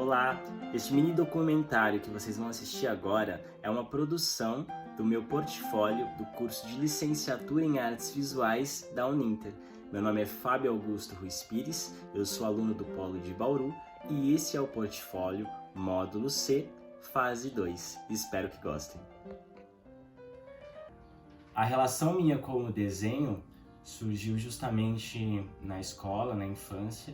Olá! Este mini documentário que vocês vão assistir agora é uma produção do meu portfólio do curso de Licenciatura em Artes Visuais da Uninter. Meu nome é Fábio Augusto Ruiz Pires, eu sou aluno do Polo de Bauru e esse é o portfólio Módulo C, Fase 2. Espero que gostem. A relação minha com o desenho surgiu justamente na escola, na infância,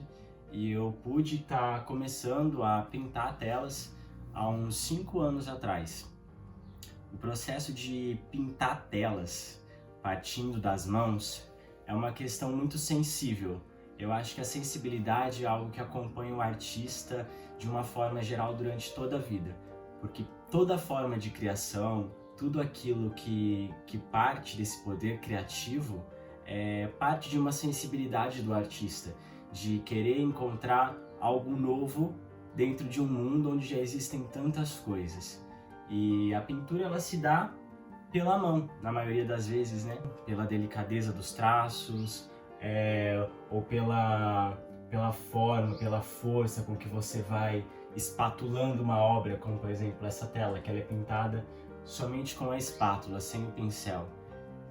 e eu pude estar começando a pintar telas há uns 5 anos atrás. O processo de pintar telas partindo das mãos é uma questão muito sensível. Eu acho que a sensibilidade é algo que acompanha o artista de uma forma geral durante toda a vida, porque toda forma de criação, tudo aquilo que parte desse poder criativo parte de uma sensibilidade do artista, de querer encontrar algo novo dentro de um mundo onde já existem tantas coisas. E a pintura ela se dá pela mão, na maioria das vezes, né? Pela delicadeza dos traços, ou pela forma, pela força com que você vai espatulando uma obra, como por exemplo essa tela, que ela é pintada somente com a espátula, sem o pincel.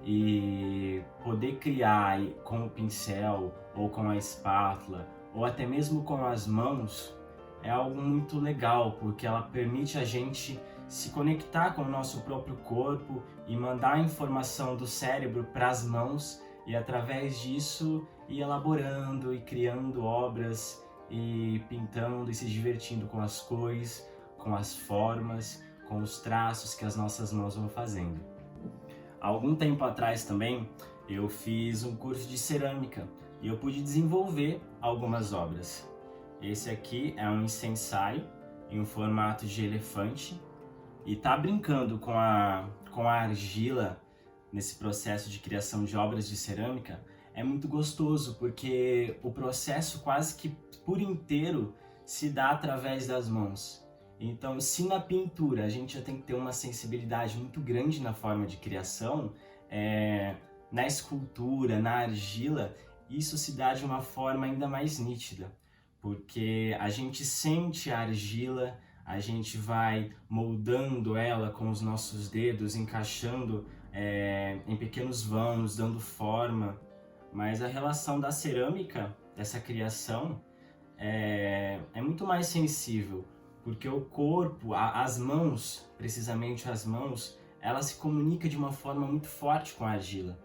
E poder criar com o pincel, ou com a espátula, ou até mesmo com as mãos, é algo muito legal, porque ela permite a gente se conectar com o nosso próprio corpo e mandar a informação do cérebro para as mãos, e através disso ir elaborando e criando obras e pintando e se divertindo com as cores, com as formas, com os traços que as nossas mãos vão fazendo. Há algum tempo atrás também eu fiz um curso de cerâmica e eu pude desenvolver algumas obras. Esse aqui é um ensaio em um formato de elefante e tá brincando com a argila nesse processo de criação de obras de cerâmica é muito gostoso, porque o processo quase que por inteiro se dá através das mãos. Então, se na pintura a gente já tem que ter uma sensibilidade muito grande na forma de criação, na escultura, na argila, isso se dá de uma forma ainda mais nítida, porque a gente sente a argila, a gente vai moldando ela com os nossos dedos, encaixando em pequenos vãos, dando forma. Mas a relação da cerâmica, dessa criação, é muito mais sensível, porque o corpo, as mãos, precisamente as mãos, ela se comunica de uma forma muito forte com a argila,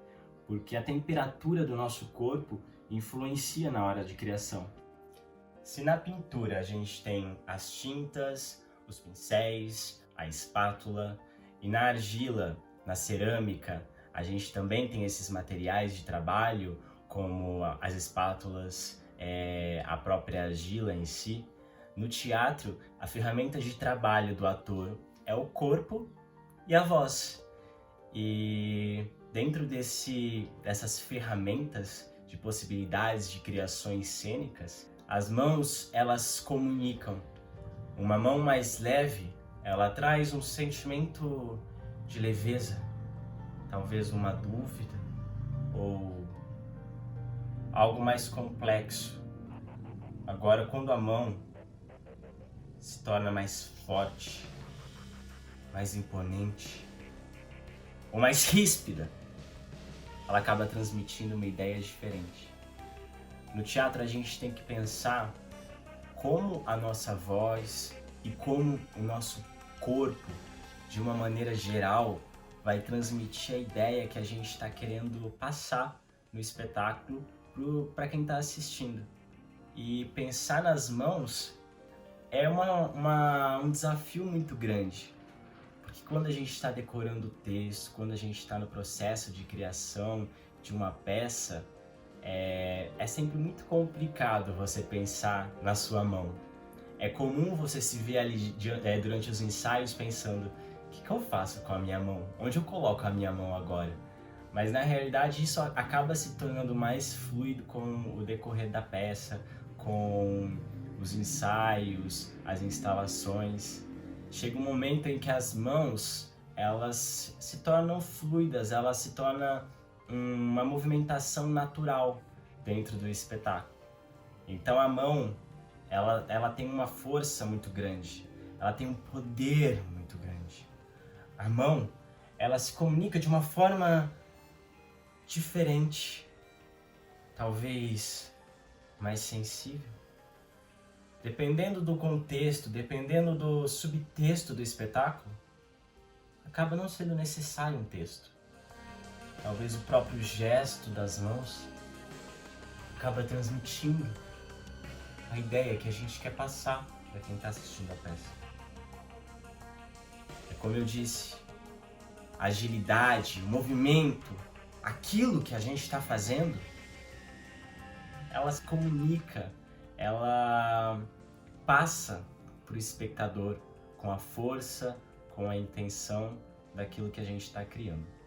porque a temperatura do nosso corpo influencia na hora de criação. Se na pintura a gente tem as tintas, os pincéis, a espátula, e na argila, na cerâmica, a gente também tem esses materiais de trabalho, como as espátulas, a própria argila em si. No teatro, a ferramenta de trabalho do ator é o corpo e a voz. E dentro dessas ferramentas de possibilidades de criações cênicas, as mãos, elas comunicam. Uma mão mais leve, ela traz um sentimento de leveza, talvez uma dúvida, ou algo mais complexo. Agora, quando a mão se torna mais forte, mais imponente, ou mais ríspida, ela acaba transmitindo uma ideia diferente. No teatro a gente tem que pensar como a nossa voz e como o nosso corpo, de uma maneira geral, vai transmitir a ideia que a gente está querendo passar no espetáculo para quem está assistindo. E pensar nas mãos é um desafio muito grande, porque quando a gente está decorando o texto, quando a gente está no processo de criação de uma peça, é sempre muito complicado você pensar na sua mão. É comum você se ver ali durante os ensaios pensando: o que eu faço com a minha mão? Onde eu coloco a minha mão agora? Mas na realidade isso acaba se tornando mais fluido com o decorrer da peça, com os ensaios, as instalações. Chega um momento em que as mãos, elas se tornam fluidas, elas se tornam uma movimentação natural dentro do espetáculo. Então a mão, ela tem uma força muito grande, ela tem um poder muito grande. A mão, ela se comunica de uma forma diferente, talvez mais sensível. Dependendo do contexto, dependendo do subtexto do espetáculo, acaba não sendo necessário um texto. Talvez o próprio gesto das mãos acaba transmitindo a ideia que a gente quer passar para quem está assistindo a peça. É como eu disse, agilidade, movimento, aquilo que a gente está fazendo, ela se comunica, ela passa para o espectador com a força, com a intenção daquilo que a gente está criando.